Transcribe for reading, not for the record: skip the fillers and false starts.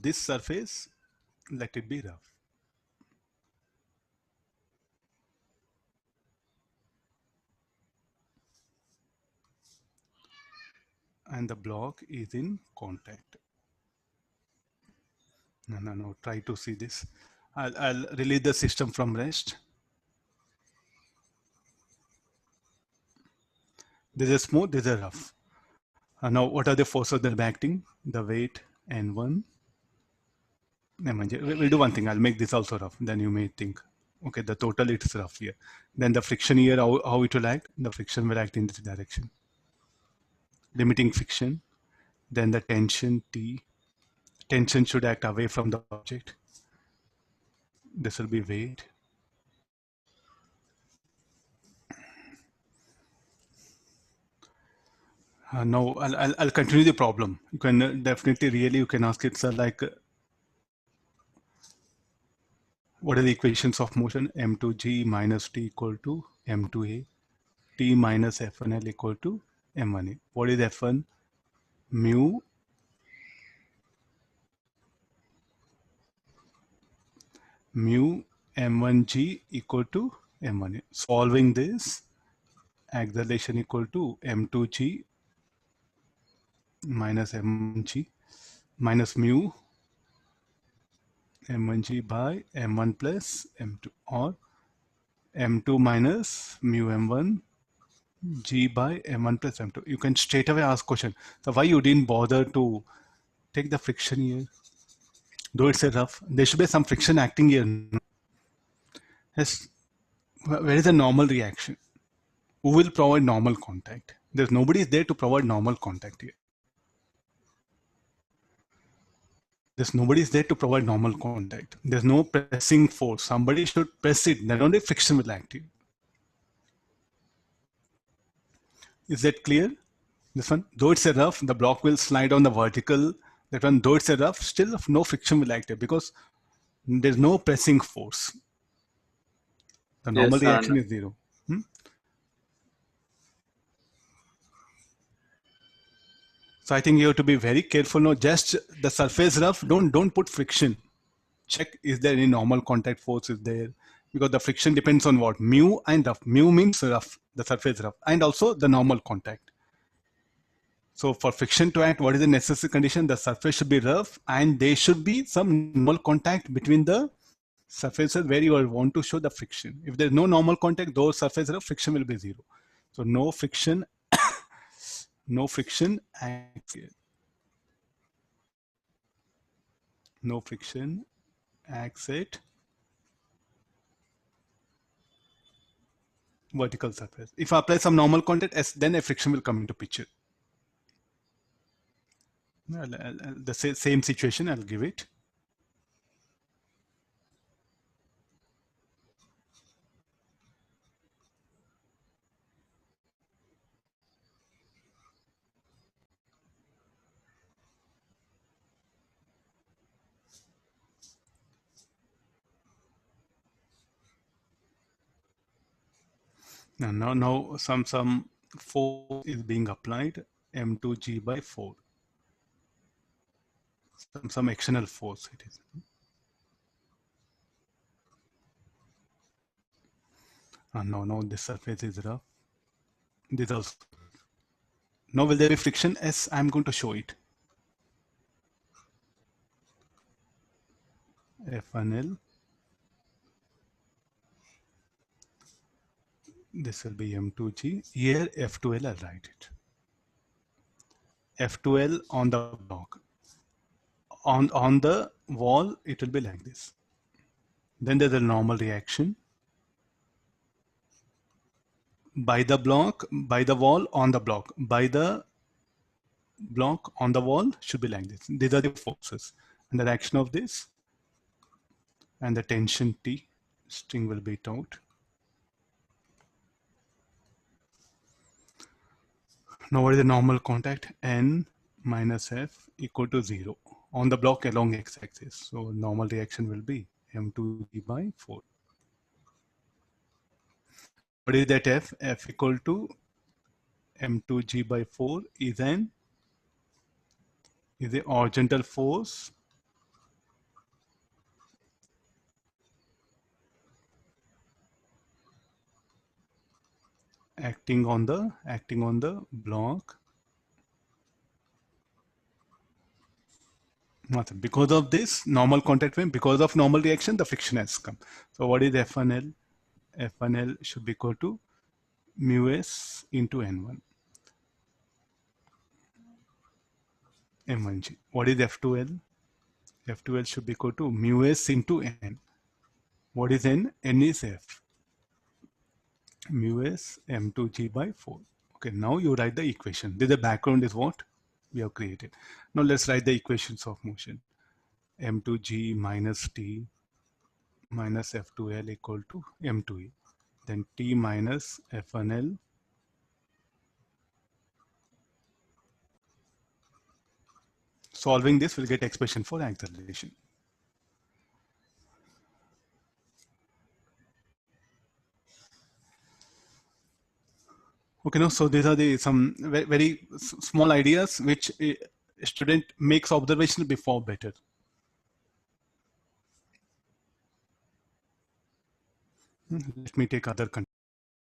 this surface, let it be rough. And the block is in contact. No, try to see this. I'll release the system from rest. This is smooth, this is rough. Now what are the forces that are acting? The weight N1. We'll do one thing, I'll make this also rough. Then you may think, okay, the total it's rough here. Then the friction here, how it will act? The friction will act in this direction. Limiting friction. Then the tension T. Tension should act away from the object. This will be weight. Now I'll continue the problem. You can definitely really you can ask it, sir, like what are the equations of motion? M2G minus T equal to M2A. T minus F1L equal to M1A. What is F1? Mu M1G equal to M1A. Solving this, acceleration equal to M2G minus M1G minus mu M1G by M1 plus M2, or M2 minus mu M1 G by M1 plus M2. You can straight away ask question. So why you didn't bother to take the friction here? Though it's a rough, there should be some friction acting here. Yes. Where is the normal reaction? Who will provide normal contact? There's nobody is there to provide normal contact here. There's nobody is there to provide normal contact. There's no pressing force. Somebody should press it. Then only friction will act here. Is that clear? This one, though it's a rough, the block will slide on the vertical. That one, though it's a rough, still no friction will act here because there's no pressing force. The normal reaction is zero. So I think you have to be very careful. No, just the surface rough. Don't put friction. Check is there any normal contact force is there, because the friction depends on what? Mu and rough. Mu means rough, the surface rough, and also the normal contact. So for friction to act, what is the necessary condition? The surface should be rough and there should be some normal contact between the surfaces where you want to show the friction. If there's no normal contact, those surfaces rough, friction will be zero. So no friction, no friction acts here. No friction acts at vertical surface. If I apply some normal contact, then a friction will come into picture. The same situation, I'll give it. Now some force is being applied, M2G by 4. Some external force it is. Now this surface is rough. This also. Now will there be friction? Yes, I'm going to show it. F1L. This will be M2G. Here F2L, I'll write it. F2L on the block. On the wall, it will be like this. Then there's a normal reaction. By the block, by the wall, on the block. By the block, on the wall, should be like this. These are the forces. And the action of this, and the tension T, string will be out. Now what is the normal contact? N minus F equal to 0 on the block along x-axis. So normal reaction will be M2G by 4. What is that F? F equal to M2G by 4 is the horizontal force acting on the block. Because of this normal contact frame, because of normal reaction, the friction has come. So what is F1L? F1L should be equal to mu s into N1 M1G. What is F2L? F2L should be equal to mu s into N. What is N? N is F. Mu s M2G by 4. Okay, now you write the equation. The background is what we have created. Now let's write the equations of motion. M2G minus T minus F2L equal to M2E. Then T minus F1L solving this will get expression for acceleration. Okay, now so these are the some very small ideas which a student makes observation before better. Let me take other conditions.